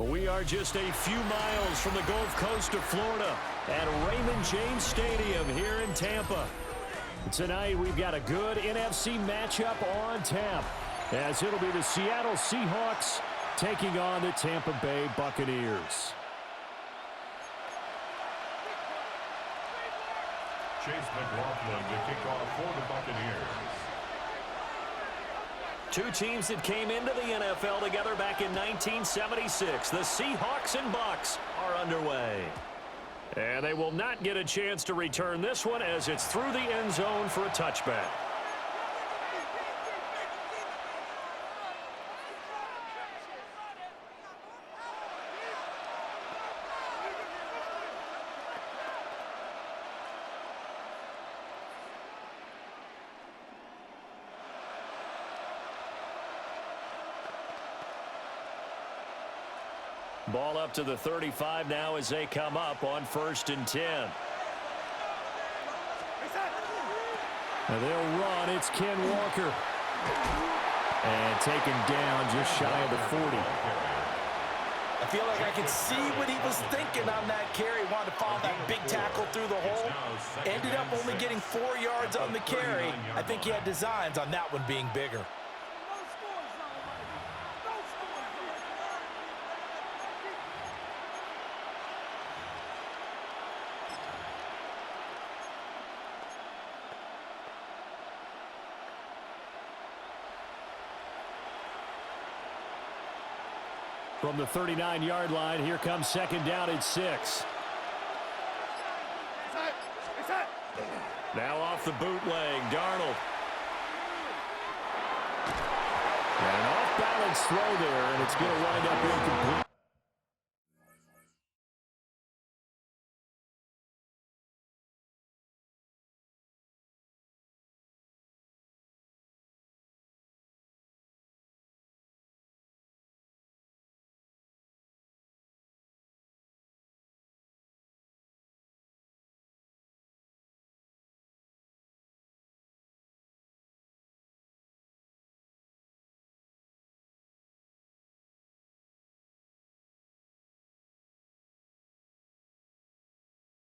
We are just a few miles from the Gulf Coast of Florida at Raymond James Stadium here in Tampa. Tonight, we've got a good NFC matchup on tap, as it'll be the Seattle Seahawks taking on the Tampa Bay Buccaneers. Chase McLaughlin to kick off for the Buccaneers. Two teams that came into the NFL together back in 1976. The Seahawks and Bucs are underway. And they will not get a chance to return this one as it's through the end zone for a touchback. Ball up to the 35 now as they come up on 1st and 10. And they'll run. It's Ken Walker. And taken down just shy of the 40. I feel like I could see what he was thinking on that carry. Wanted to follow that big tackle through the hole. Ended up only getting 4 yards on the carry. I think he had designs on that one being bigger. From the 39-yard line, here comes 2nd down at 6. Now off the bootleg, Darnold. And an off-balance throw there, and it's going to wind up incomplete.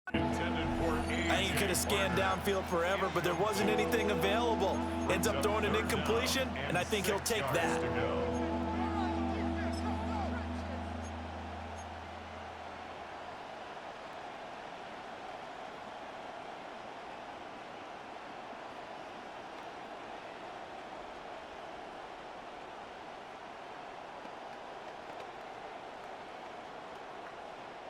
I think he could have scanned downfield forever, but there wasn't anything available. Ends up throwing an incompletion, and I think he'll take that.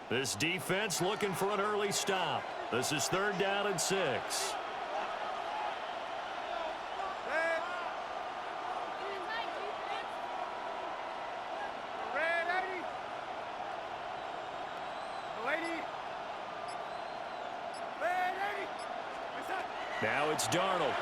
This defense looking for an early stop. This is 3rd down and 6. Now it's Darnold.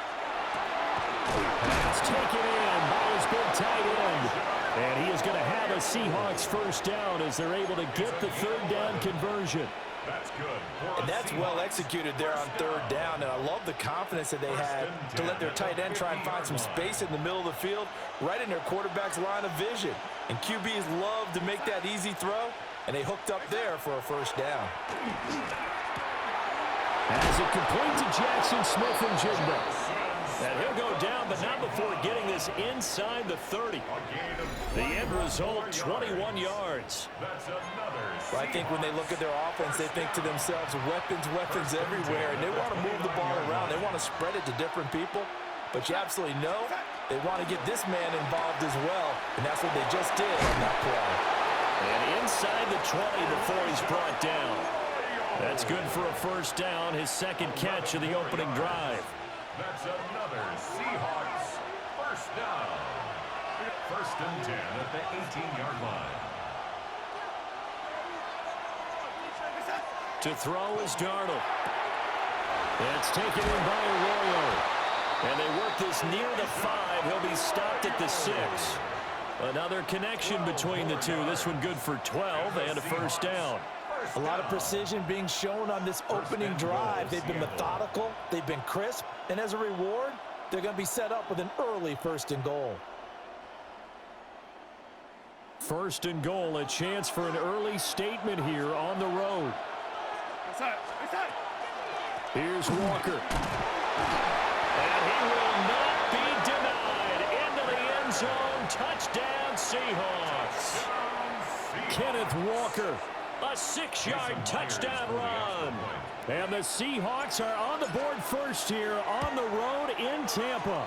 Pass taken in by his big tight end. And he is going to have a Seahawks 1st down as they're able to get the 3rd down conversion. That's good. And that's well executed there on 3rd down. And I love the confidence that they had to let their tight end try and find some space in the middle of the field, right in their quarterback's line of vision. And QBs love to make that easy throw, and they hooked up there for a 1st down. As it complete to Jackson Smith-Njigba. And he'll go down, but not before getting this inside the 30. The end result, 21 yards. Well, I think when they look at their offense, they think to themselves, weapons everywhere, and they want to move the ball around. They want to spread it to different people, but you absolutely know they want to get this man involved as well, and that's what they just did on that play. And inside the 20 before he's brought down. That's good for a 1st down, his 2nd catch of the opening drive. That's another Seahawks 1st down. 1st and 10 at the 18-yard line. To throw is Darnold. It's taken in by Arroyo. And they work this near the 5. He'll be stopped at the 6. Another connection between the two. This one good for 12 and a 1st down. A lot of precision being shown on this opening drive. They've been methodical. They've been crisp. And as a reward, they're going to be set up with an early 1st and goal. First and goal, a chance for an early statement here on the road. Here's Walker. And he will not be denied. Into the end zone. Touchdown, Seahawks. Kenneth Walker, a 6-yard touchdown run. And the Seahawks are on the board first here on the road in Tampa.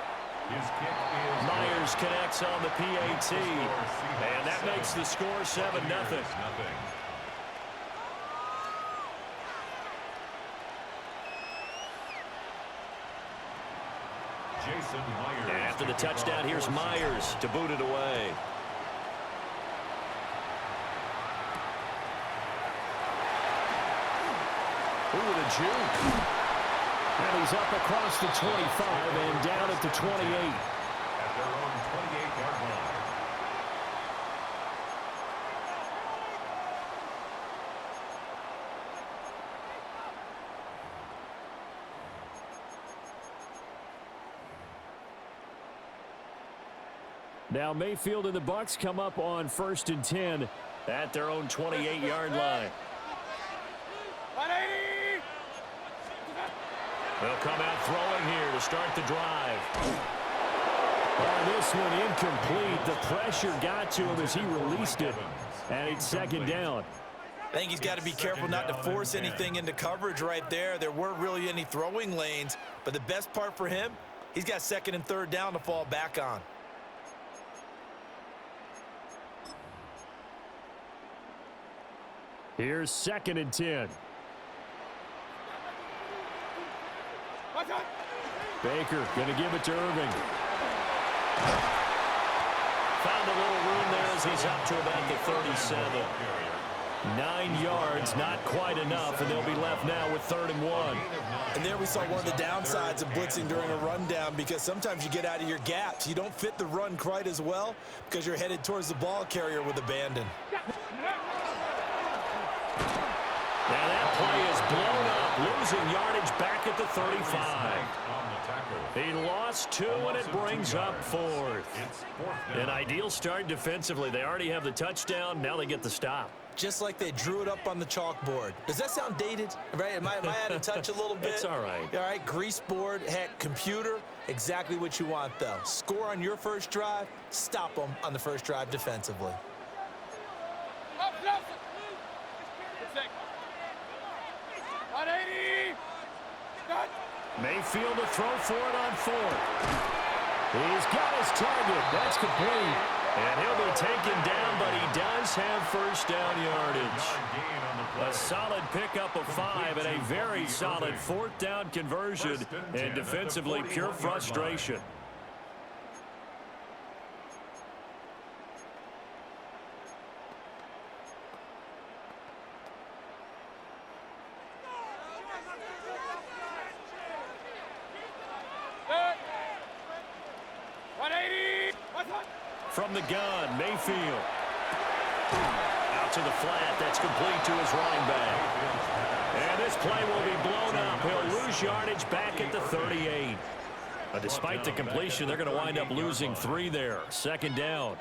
Myers connects on the PAT. And that makes the score 7-0. After the touchdown, here's Myers to boot it away. Ooh, the juke. And he's up across the 25 and down at the 28. At their own 28-yard line. Now Mayfield and the Bucs come up on 1st and 10 at their own 28-yard line. They'll come out throwing here to start the drive. Oh, this one incomplete. The pressure got to him as he released it, and it's 2nd down. I think he's got to be careful not to force anything into coverage right there. There weren't really any throwing lanes, but the best part for him, he's got 2nd and 3rd down to fall back on. Here's 2nd and 10. Baker going to give it to Irving. Found a little room there as he's up to about the 37. 9 yards, not quite enough, and they'll be left now with 3rd and 1. And there we saw one of the downsides of blitzing during a rundown, because sometimes you get out of your gaps. You don't fit the run quite as well because you're headed towards the ball carrier with abandon. Now that play is blown up, losing yardage back at the 35. He lost 2, and it brings up 4th. An ideal start defensively. They already have the touchdown. Now they get the stop. Just like they drew it up on the chalkboard. Does that sound dated? Right? Am I out of touch a little bit? It's all right. All right, grease board, heck, computer, exactly what you want, though. Score on your first drive, stop them on the first drive defensively. Mayfield to throw for it on 4th. He's got his target. That's complete. And he'll be taken down, but he does have 1st down yardage. A solid pickup of 5 and a very solid 4th down conversion. And defensively, pure frustration. From the gun, Mayfield. Out to the flat. That's complete to his running back. And this play will be blown up. He'll lose yardage back at the 38. Despite the completion, they're going to wind up losing 3 there. 2nd down.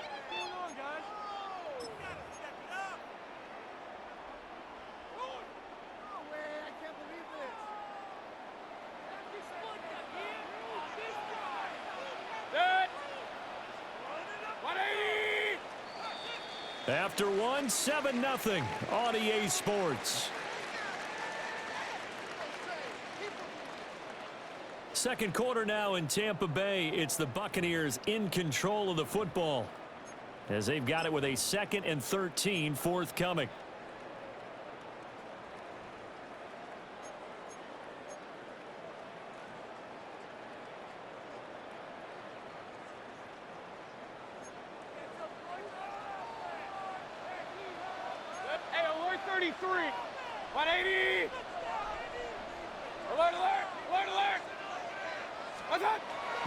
After 1, 7-0 on EA Sports. Second quarter now in Tampa Bay. It's the Buccaneers in control of the football as they've got it with a 2nd and 13 forthcoming.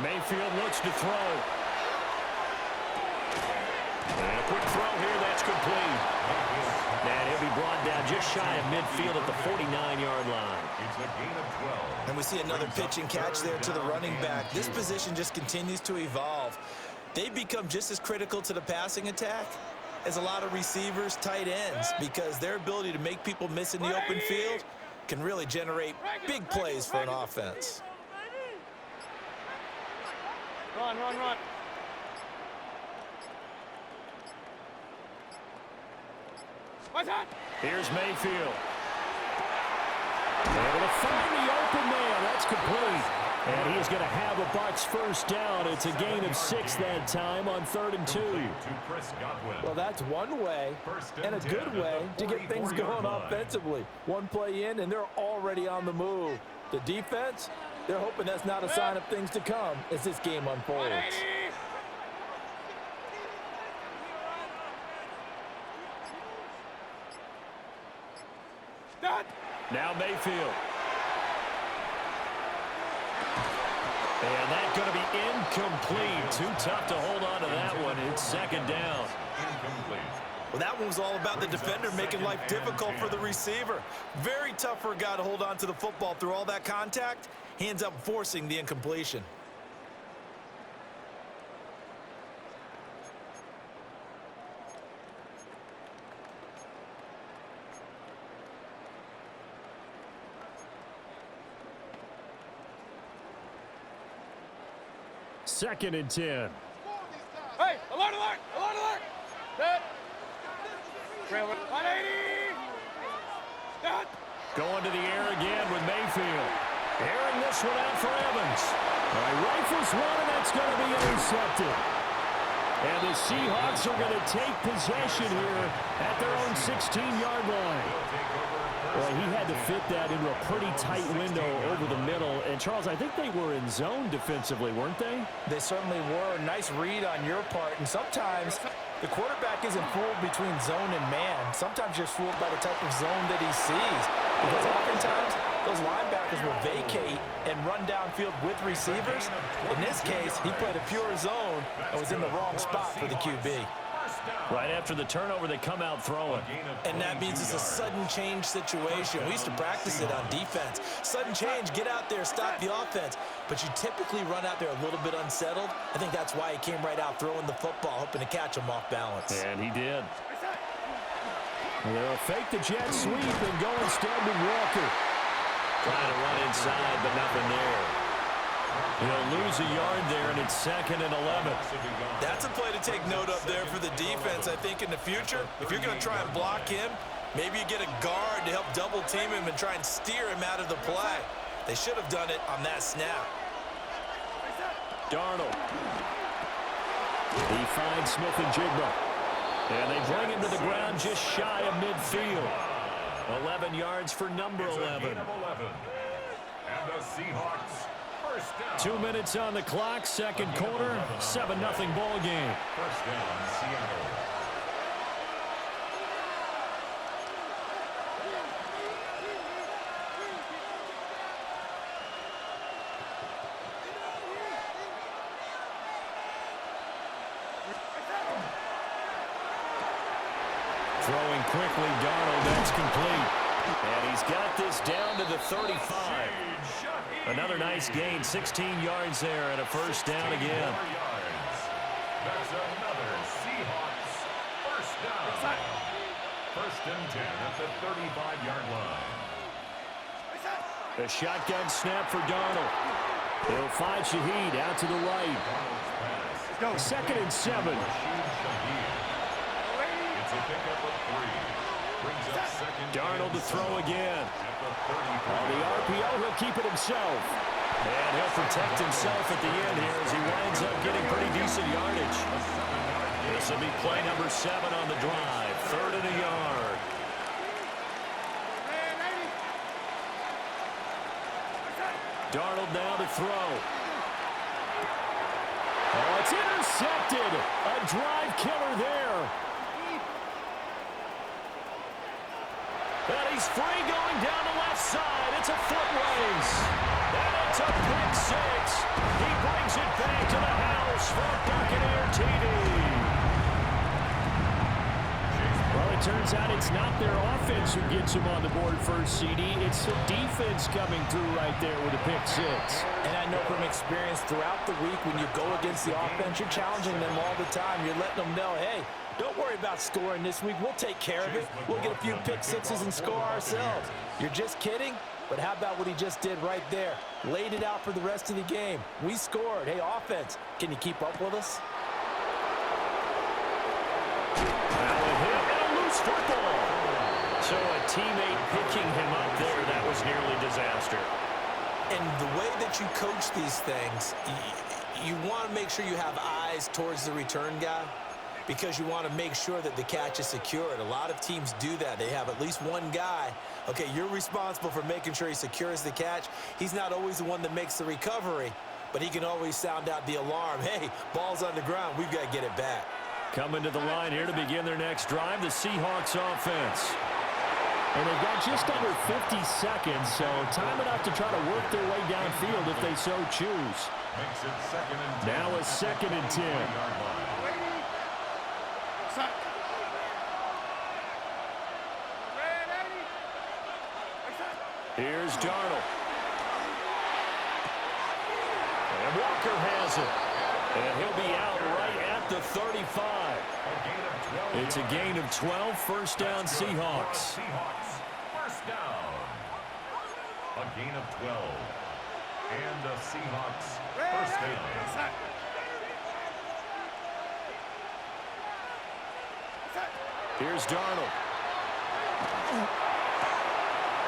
Mayfield looks to throw. And a quick throw here, that's complete. And he'll be brought down just shy of midfield at the 49-yard line. It's a gain of 12. And we see another pitch and catch there to the running back. This position just continues to evolve. They become just as critical to the passing attack is a lot of receivers, tight ends, because their ability to make people miss in the open field can really generate big plays for an offense. Run, run, run. Here's Mayfield. Able to find the open man. That's complete. And he is going to have a Bucs first down. It's a gain of 6 that time on 3rd and 2. Well, that's one way and a good way to get things going offensively. One play in, and they're already on the move. The defense, they're hoping that's not a sign of things to come as this game unfolds. Now Mayfield. And that's going to be incomplete. Too tough to hold on to that one. It's 2nd down. Well, that one was all about the defender making life difficult for the receiver. Very tough for a guy to hold on to the football through all that contact. He ends up forcing the incompletion. Second and 10. Hey, alert, alert, alert, alert. Set. 180. Set. Going to the air again with Mayfield. Airing this one out for Evans. All right, rifles one, and that's going to be intercepted. And the Seahawks are going to take possession here at their own 16-yard line. Well, he had to fit that into a pretty tight window over the middle. And, Charles, I think they were in zone defensively, weren't they? They certainly were. Nice read on your part. And sometimes the quarterback isn't fooled between zone and man. Sometimes you're fooled by the type of zone that he sees. Because oftentimes those linebackers will vacate and run downfield with receivers. In this case, he played a pure zone and was in the wrong spot for the QB. Right after the turnover, they come out throwing. And that means it's a sudden change situation. We used to practice it on defense. Sudden change, get out there, stop the offense. But you typically run out there a little bit unsettled. I think that's why he came right out throwing the football, hoping to catch him off balance. And he did. They'll fake the jet sweep and go instead with Walker. Trying to run inside, but nothing there. He'll lose a yard there, and it's 2nd and 11. That's a play to take note of there for the defense. I think in the future, if you're going to try and block him, maybe you get a guard to help double team him and try and steer him out of the play. They should have done it on that snap. Darnold. He finds Smith and Jigba. And they bring him to the ground just shy of midfield. 11 yards for number 11. And the Seahawks. 2 minutes on the clock, 2nd quarter, 7-0 ball game. First down, Seattle. Throwing quickly, Darnold, that's complete. And he's got this down to the 35. Another nice gain, 16 yards there, and a first down again. That's another Seahawks first down. 1st and 10 at the 35-yard line. A shotgun snap for Darnold. He'll find Shaheed out to the right. 2nd and 7. It's a pickup of 3. Brings up 2nd. Darnold to throw again. On the RPO, he'll keep it himself. And he'll protect himself at the end here as he winds up getting pretty decent yardage. This will be play number 7 on the drive. 3rd and a yard. Darnold now to throw. Oh, it's intercepted. A drive killer there. And he's free going down the left side. It's a foot race. And it's a pick 6. He brings it back to the house for a Buccaneer TD. Well, it turns out it's not their offense who gets them on the board first, CD. It's the defense coming through right there with a pick six. And I know from experience throughout the week, when you go against the offense, you're challenging them all the time. You're letting them know, hey, don't worry about scoring this week. We'll take care of it. We'll get a few pick sixes and score ourselves. You're just kidding? But how about what he just did right there? Laid it out for the rest of the game. We scored. Hey, offense, can you keep up with us? Now a hit and a loose football. So a teammate picking him up there, that was nearly disaster. And the way that you coach these things, you want to make sure you have eyes towards the return guy because you want to make sure that the catch is secured. A lot of teams do that. They have at least one guy. Okay, you're responsible for making sure he secures the catch. He's not always the one that makes the recovery, but he can always sound out the alarm. Hey, ball's on the ground. We've got to get it back. Coming to the line here to begin their next drive, the Seahawks offense. And they've got just under 50 seconds, so time enough to try to work their way downfield if they so choose. Makes it 2nd and 10. Now a 2nd and 10. Here's Darnold. And Walker has it. And he'll be out right at the 35. It's a gain of 12, first down Seahawks. First down. A gain of 12. And the Seahawks first down. Here's Darnold.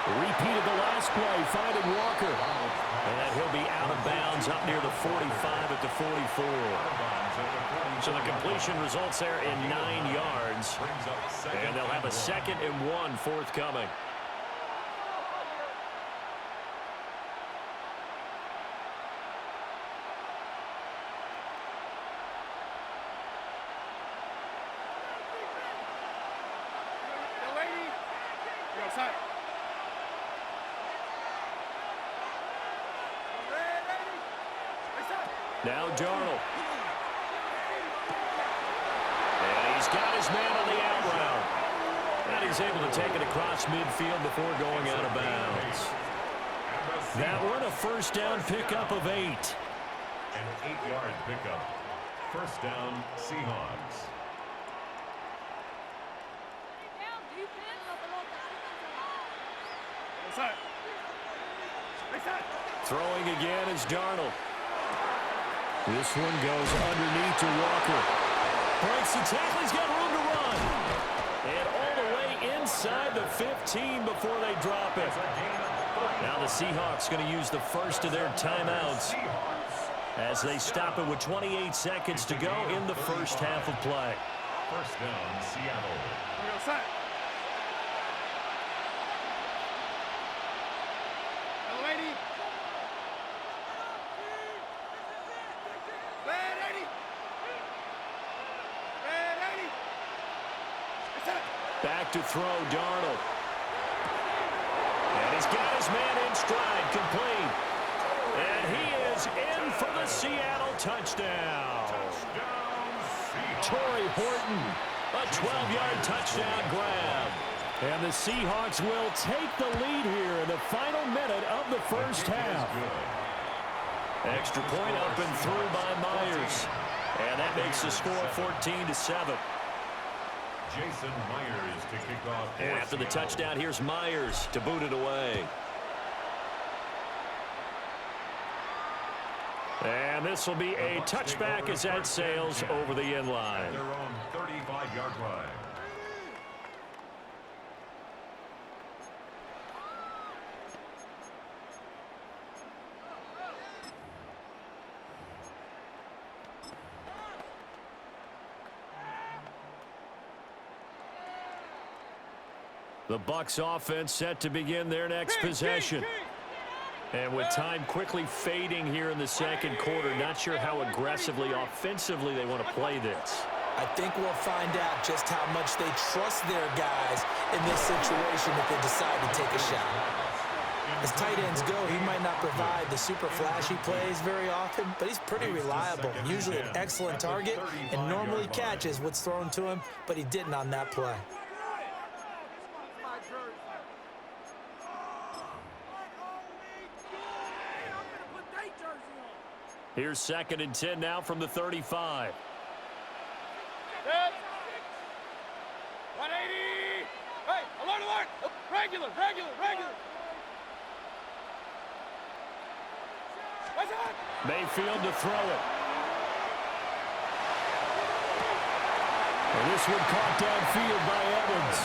Repeated the last play, finding Walker. And he'll be out of bounds up near the 45 at the 44. So the completion results there in 9 yards. And they'll have a 2nd and 1 forthcoming. Now Darnold. And he's got his man on the out route. And he's able to take it across midfield before going out of bounds. That one, a first down pickup of 8. An 8-yard pickup. First down, Seahawks. Throwing again is Darnold. This one goes underneath to Walker. Breaks the tackle. He's got room to run. And all the way inside the 15 before they drop it. Now the Seahawks going to use the first of their timeouts as they stop it with 28 seconds to go in the first half of play. First down, Seattle. Back to throw, Darnold. And he's got his man in stride, complete. And he is in for the Seattle touchdown. Torrey Horton, a 12-yard touchdown grab. And the Seahawks will take the lead here in the final minute of the first half. Extra point up and through by Myers. And that makes the score 14-7. Jason Myers to kick off. And after the touchdown, here's Myers to boot it away. And this will be a touchback as that sails over the end line. Their own 35-yard line. The Bucs offense set to begin their next possession. And with time quickly fading here in the second quarter, not sure how aggressively, offensively they want to play this. I think we'll find out just how much they trust their guys in this situation if they decide to take a shot. As tight ends go, he might not provide the super flashy plays very often, but he's pretty reliable, usually an excellent target, and normally catches what's thrown to him, but he didn't on that play. Here's 2nd and 10 now from the 35. Set. 180. Hey, alert, alert. Regular. What's up? Mayfield to throw it. And this one caught downfield by Evans.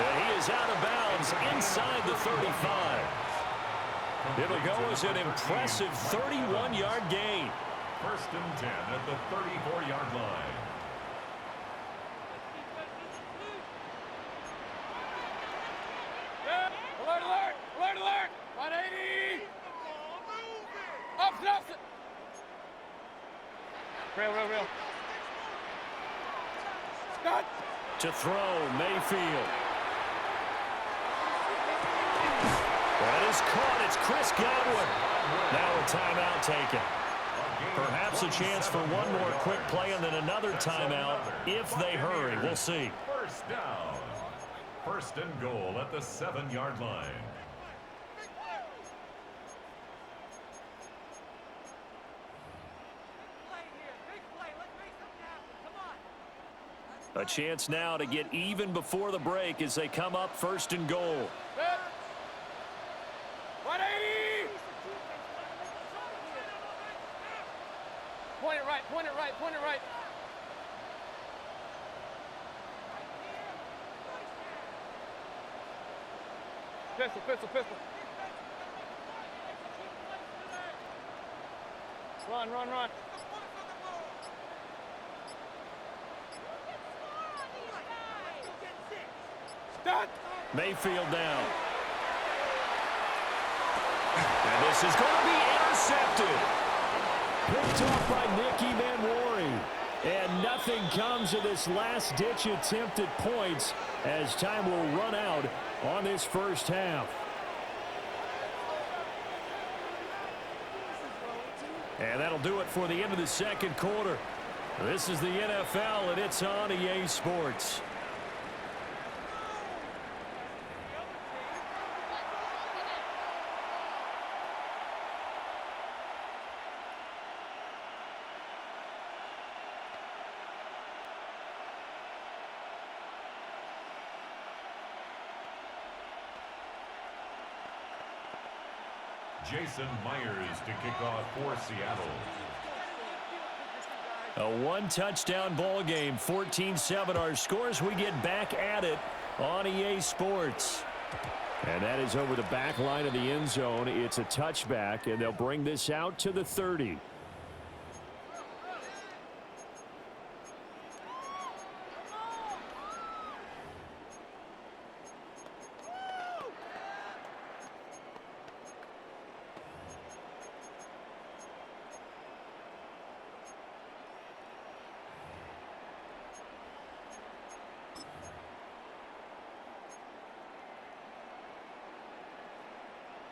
And he is out of bounds inside the 35. It'll go as an impressive 31-yard gain. 1st and 10 at the 34-yard line. Set. Alert. 180. Opposite. Real. Stop. To throw, Mayfield. That is caught. It's Chris Godwin. Now a timeout taken. Perhaps a chance for one more quick play and then another timeout if they hurry. We'll see. 1st down. 1st and goal at the 7-yard line. A chance now to get even before the break as they come up 1st and goal. Set. 180. Point it right. Pistol. Run. Stop. Mayfield down. And this is going to be intercepted. Picked off by Nicky Manwari. And nothing comes of this last-ditch attempt at points as time will run out on this first half. And that'll do it for the end of the 2nd quarter. This is the NFL, and it's on EA Sports. Jason Myers to kick off for Seattle. A one-touchdown ball game, 14-7 our scores. We get back at it on EA Sports. And that is over the back line of the end zone. It's a touchback, and they'll bring this out to the 30.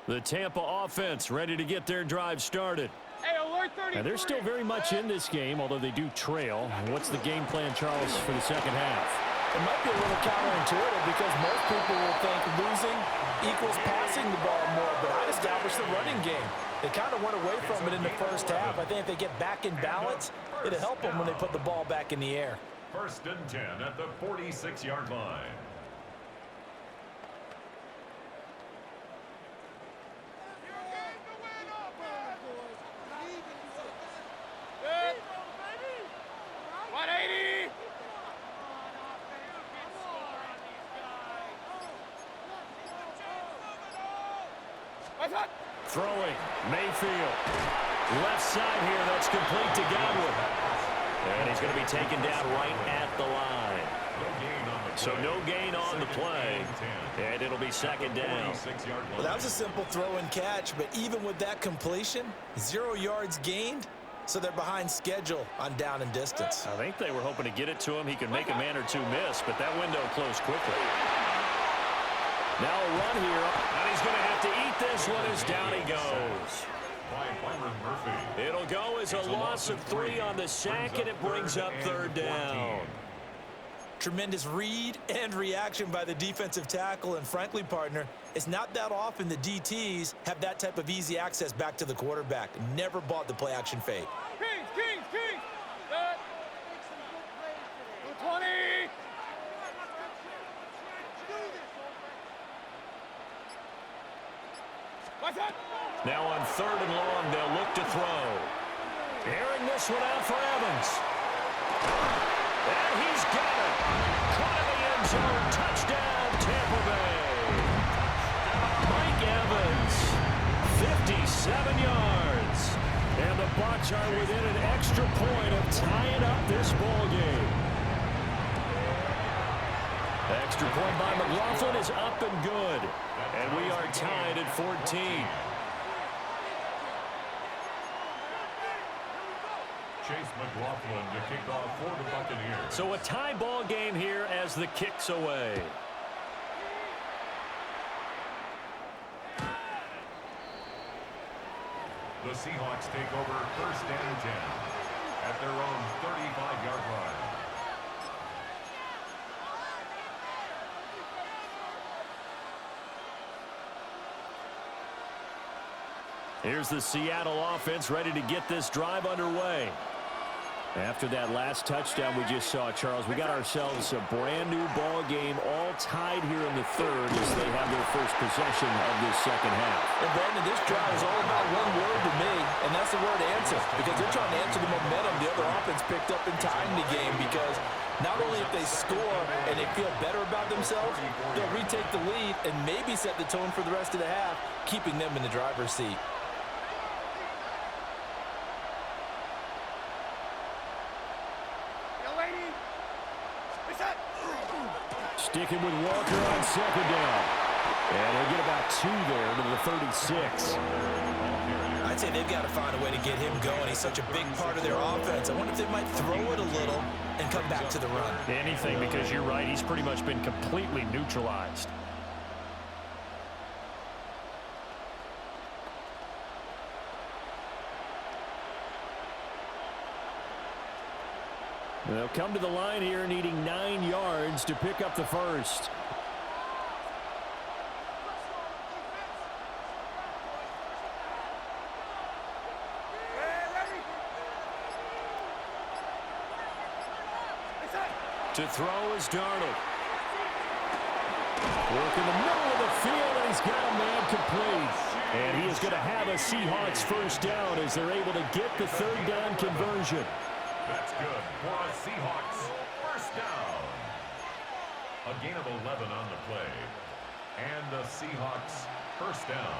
The Tampa offense ready to get their drive started. Hey, alert 33. And they're still very much in this game, although they do trail. What's the game plan, Charles, for the 2nd half? It might be a little counterintuitive because most people will think losing equals passing the ball more, but I'd establish the running game. They kind of went away from it in the first half. I think if they get back in balance, it'll help them when they put the ball back in the air. 1st and 10 at the 46-yard line. Throwing, Mayfield. Left side here, that's complete to Godwin. And he's going to be taken down right at the line. So no gain on the play. And it'll be 2nd down. Well, that was a simple throw and catch, but even with that completion, 0 yards gained, so they're behind schedule on down and distance. I think they were hoping to get it to him. He could make a man or two miss, but that window closed quickly. Now a run here, and he's going to have to eat this one as down he goes. It'll go as a loss of 3 on the sack, and it brings up 3rd down. Tremendous read and reaction by the defensive tackle. And frankly, partner, it's not that often the DTs have that type of easy access back to the quarterback. Never bought the play action fade. Kings, Kings, Kings. 20. Now on 3rd and long, they'll look to throw. Airing this one out for Evans. And he's got it. Caught in the end zone. Touchdown, Tampa Bay. Mike Evans, 57 yards. And the Bucs are within an extra point of tying up this ball game. Extra point by McLaughlin is up and good. And we are tied at 14. Chase McLaughlin to kick off for the Buccaneers. So a tie ball game here as the kick's away. The Seahawks take over 1st and 10 at their own 35-yard line. Here's the Seattle offense ready to get this drive underway. After that last touchdown we just saw, Charles, we got ourselves a brand new ball game, all tied here in the 3rd as they have their first possession of this 2nd half. And Brandon, this drive is all about one word to me, and that's the word answer, because they're trying to answer the momentum the other offense picked up in tying the game, because not only if they score and they feel better about themselves, they'll retake the lead and maybe set the tone for the rest of the half, keeping them in the driver's seat. Sticking with Walker on 2nd down. And he'll get about 2 there to the 36. I'd say they've got to find a way to get him going. He's such a big part of their offense. I wonder if they might throw it a little and come back to the run. Anything, because you're right. He's pretty much been completely neutralized. They'll come to the line here needing 9 yards to pick up the first. To throw is Darnold. Work in the middle of the field, and he's got a man complete. And he is going to have a Seahawks first down as they're able to get the 3rd down conversion. That's good for a Seahawks first down. A gain of 11 on the play. And the Seahawks first down.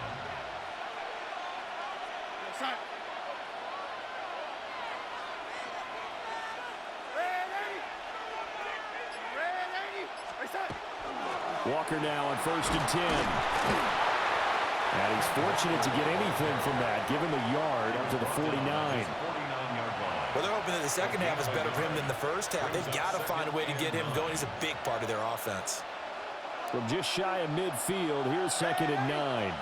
Walker now on 1st and 10. And he's fortunate to get anything from that, given the yard up to the 49. Well, they're hoping that the 2nd half is better for him than the 1st half. They've got to find a way to get him going. He's a big part of their offense. From just shy of midfield, here's 2nd and 9.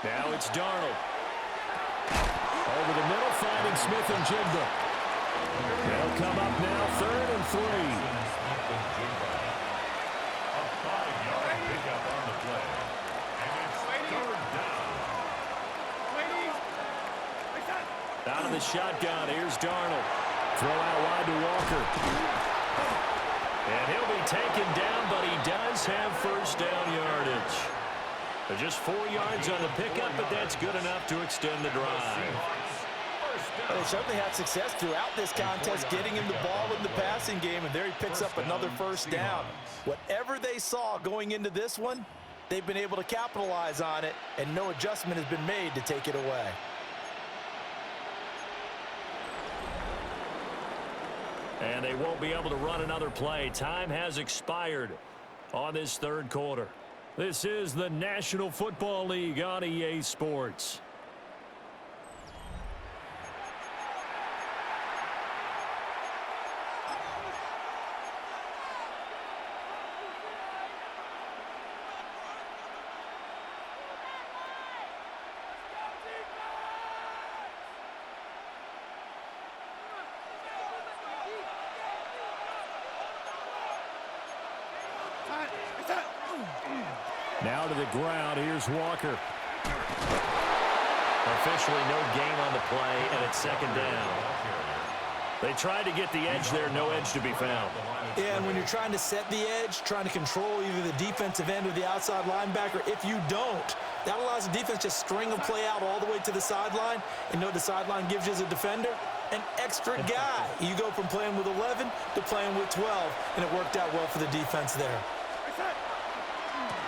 Now it's Darnold. Over the middle, finding Smith and Jigba. They'll come up now, 3rd and 3. A 5-yard pickup on the play. And it's 3rd down. Out of the shotgun, here's Darnold. Throw out wide to Walker. And he'll be taken down, but he does have first down yardage. Just 4 yards on the pickup, but that's good enough to extend the drive. Well, they certainly had success throughout this contest, getting him the ball in the passing game, and there he picks up another first down. Whatever they saw going into this one, they've been able to capitalize on it, and no adjustment has been made to take it away. And they won't be able to run another play. Time has expired on this 3rd quarter. This is the National Football League on EA Sports. Now to the ground. Here's Walker. Officially no gain on the play, and it's second down. They tried to get the edge there. No edge to be found. Yeah, and when you're trying to set the edge, trying to control either the defensive end or the outside linebacker, if you don't, that allows the defense to string a play out all the way to the sideline. And the sideline gives you as a defender an extra guy. You go from playing with 11 to playing with 12, and it worked out well for the defense there.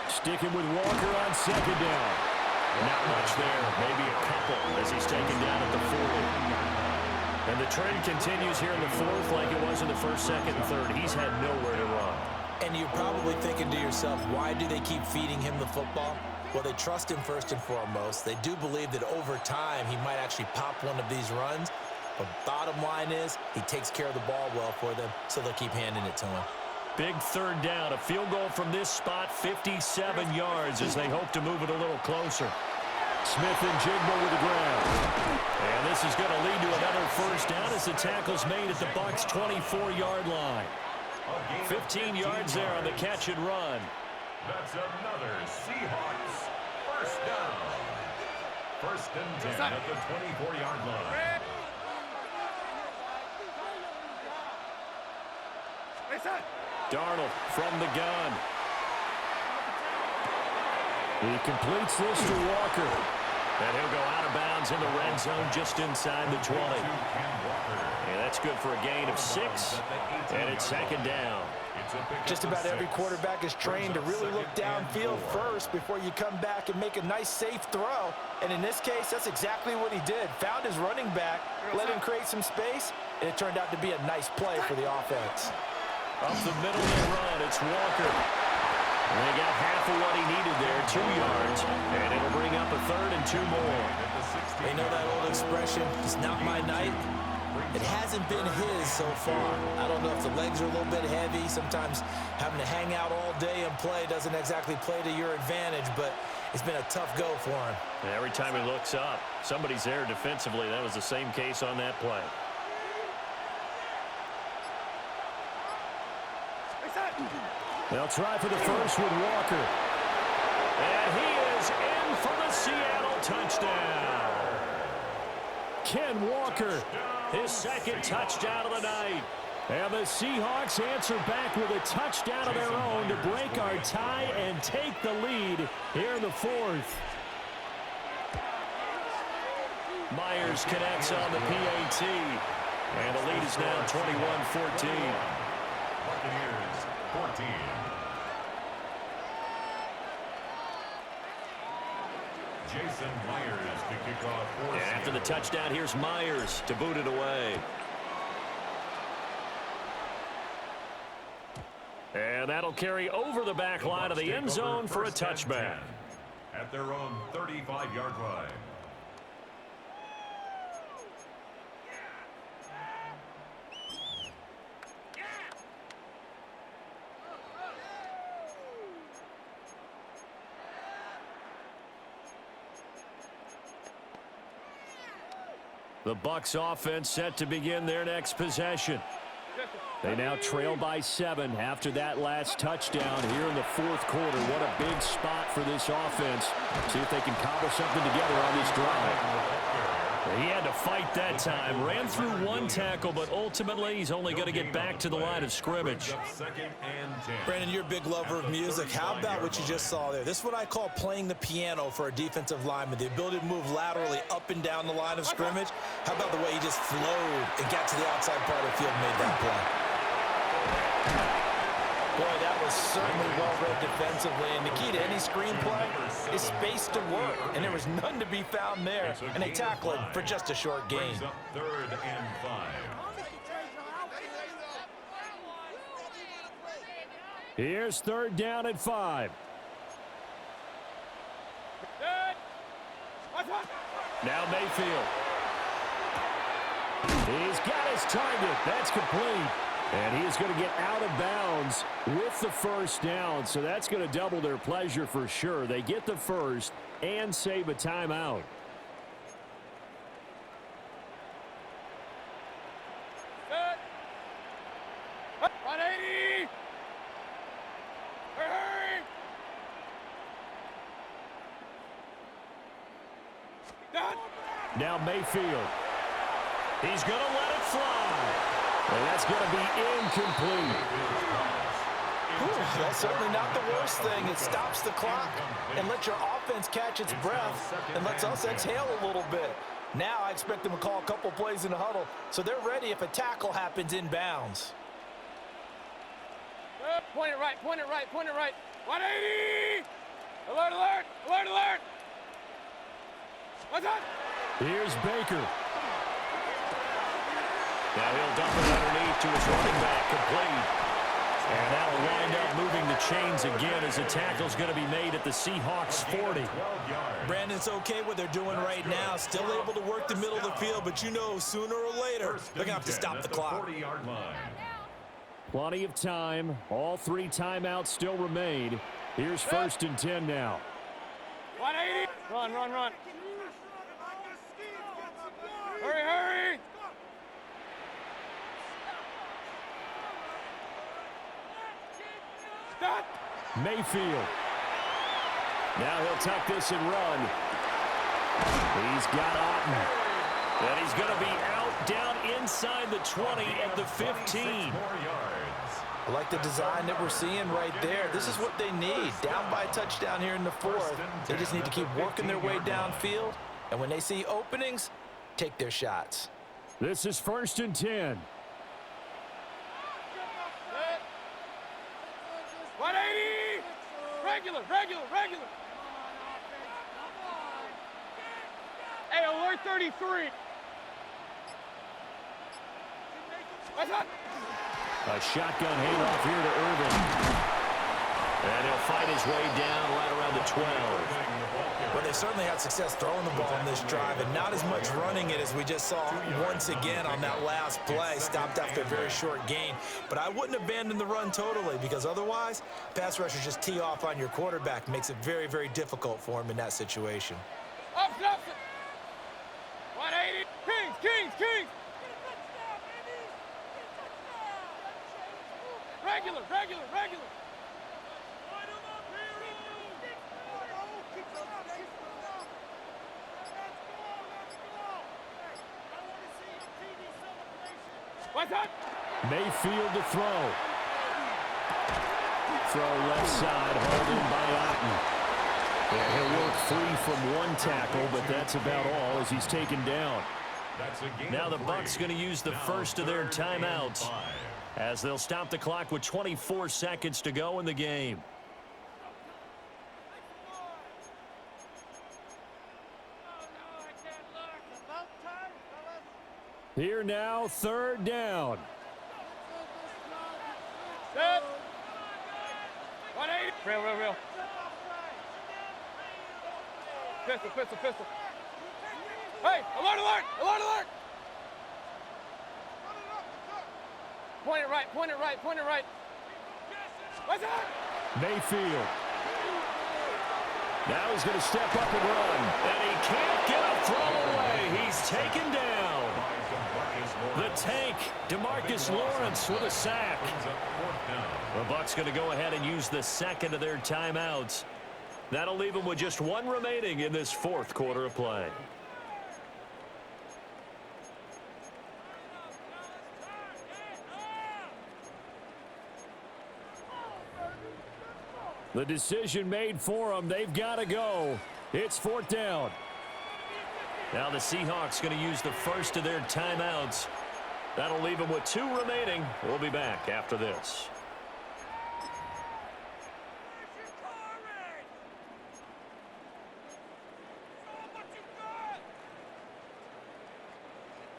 Sticking with Walker on second down. Not much there, maybe a couple as he's taken down at the 40. And the trend continues here in the fourth like it was in the first, second, and third. He's had nowhere to run. And you're probably thinking to yourself, why do they keep feeding him the football? Well, they trust him first and foremost. They do believe that over time he might actually pop one of these runs. But bottom line is he takes care of the ball well for them, so they'll keep handing it to him. Big third down. A field goal from this spot, 57 yards as they hope to move it a little closer. Smith and Jigba with the ground. And this is going to lead to another first down as the tackle's made at the Bucs' 24-yard line. 15 yards there on the catch and run. That's another Seahawks first down. First and 10 at the 24-yard line. Darnold from the gun. He completes this to Walker. And he'll go out of bounds in the red zone just inside the 20. And that's good for a gain of 6. And it's second down. Just about every quarterback is trained to really look downfield first before you come back and make a nice, safe throw. And in this case, that's exactly what he did. Found his running back, let him create some space, and it turned out to be a nice play for the offense. Up the middle they run. It's Walker. And they got half of what he needed there, 2 yards. And it'll bring up a third and 2 more. They know that old expression, it's not my night. It hasn't been his so far. I don't know if the legs are a little bit heavy. Sometimes having to hang out all day and play doesn't exactly play to your advantage, but it's been a tough go for him. And every time he looks up, somebody's there defensively. That was the same case on that play. They'll try for the first with Walker. And he is in for the Seattle touchdown. Ken Walker, his second touchdown of the night. And the Seahawks answer back with a touchdown of their own to break our tie and take the lead here in the fourth. Myers connects on the PAT. And the lead is now 21-14. Buccaneers 14. Jason Myers to kick off for And after the touchdown, here's Myers to boot it away. And that'll carry over the back line of the end zone for a touchback. At their own 35-yard line. The Bucs offense set to begin their next possession. They now trail by 7 after that last touchdown here in the fourth quarter. What a big spot for this offense. See if they can cobble something together on this drive. He had to fight that time. Ran through one tackle, but ultimately he's only going to get back to the line of scrimmage. Brandon, you're a big lover of music. How about what you just saw there? This is what I call playing the piano for a defensive lineman. The ability to move laterally up and down the line of scrimmage. How about the way he just flowed and got to the outside part of the field and made that play? Boy, that was certainly well-read defensively, and the key to any screenplay is space to work, and there was none to be found there, and they tackle it for just a short gain. Third and 5. Here's third down at 5. Now Mayfield. He's got his target. That's complete. And he is going to get out of bounds with the first down. So that's going to double their pleasure for sure. They get the first and save a timeout. Set. 180. Hurry. Now Mayfield. He's going to let it fly. And that's going to be incomplete. That's certainly not the worst thing. It stops the clock and lets your offense catch its breath and lets us exhale a little bit. Now I expect them to call a couple plays in the huddle so they're ready if a tackle happens inbounds. Point it right, point it right, point it right. 180! Alert, alert, alert, alert! What's up? Here's Baker. Now he'll dump it underneath to his running back, complete. And that'll wind up moving the chains again as the tackle's going to be made at the Seahawks 40. Brandon, it's okay what they're doing right now. Still able to work the middle of the field, but you know sooner or later they're going to have to stop the clock. Plenty of time. All 3 timeouts still remain. Here's 1st and 10 now. 180! Run, run, run. Hurry, hurry! Stop! Mayfield. Now he'll tuck this and run. He's got Otten. And he's going to be out down inside the 20 at the 15. I like the design that we're seeing right there. This is what they need. Down by a touchdown here in the 4th. They just need to keep working their way downfield. And when they see openings, take their shots. This is 1st and 10. 180! Regular, regular, regular. Hey, alert 33. What's up? A shotgun handoff here to Irvin. And he'll fight his way down right around the 12. Well, they certainly had success throwing the ball in this drive and not as much running it as we just saw once again on that last play. Stopped after a very short gain. But I wouldn't abandon the run totally because otherwise, pass rushers just tee off on your quarterback. Makes it very, very difficult for him in that situation. Up, up. 180. Kings, Kings, Kings. Regular, regular, regular. What's up? Mayfield to throw. Throw left side, hauled in by Otten. And he'll work free from one tackle, but that's about all as he's taken down. Now the Bucs going to use the first of their timeouts as they'll stop the clock with 24 seconds to go in the game. Here now, 3rd down. Set. 180. Real, real, real. Pistol, pistol, pistol. Hey, alert, alert, alert, alert. Point it right, point it right, point it right. What's up? Mayfield. Now he's going to step up and run. And he can't get a throw away. He's taken down. The tank, DeMarcus Lawrence with a sack. The Bucs going to go ahead and use the 2nd of their timeouts. That'll leave them with just 1 remaining in this 4th quarter of play. The decision made for them. They've got to go. It's 4th down. Now the Seahawks going to use the first of their timeouts. That'll leave them with 2 remaining. We'll be back after this.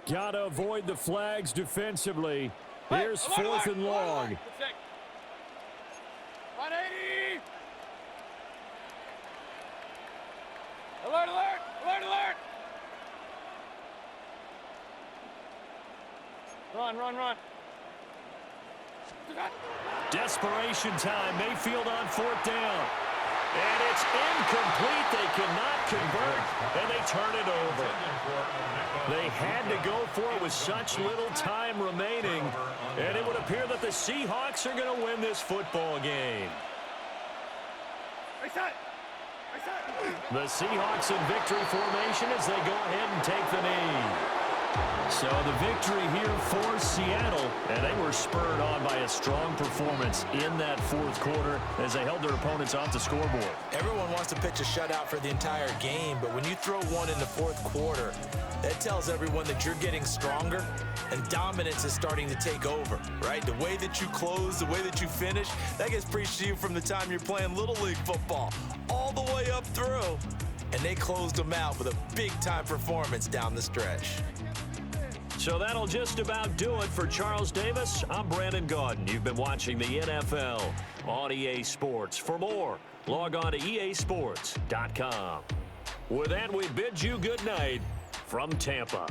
Got to avoid the flags defensively. Here's 4th and long. 180. Alert, alert, alert, alert. Run, run, run. Desperation time. Mayfield on 4th down. And it's incomplete. They cannot convert, and they turn it over. They had to go for it with such little time remaining, and it would appear that the Seahawks are going to win this football game. The Seahawks in victory formation as they go ahead and take the knee. So the victory here for Seattle, and they were spurred on by a strong performance in that fourth quarter as they held their opponents off the scoreboard. Everyone wants to pitch a shutout for the entire game, but when you throw one in the fourth quarter, that tells everyone that you're getting stronger and dominance is starting to take over, right? The way that you close, the way that you finish, that gets preached to you from the time you're playing Little League football all the way up through. And they closed them out with a big-time performance down the stretch. So that'll just about do it for Charles Davis. I'm Brandon Gaudin. You've been watching the NFL on EA Sports. For more, log on to easports.com. With that, we bid you good night from Tampa.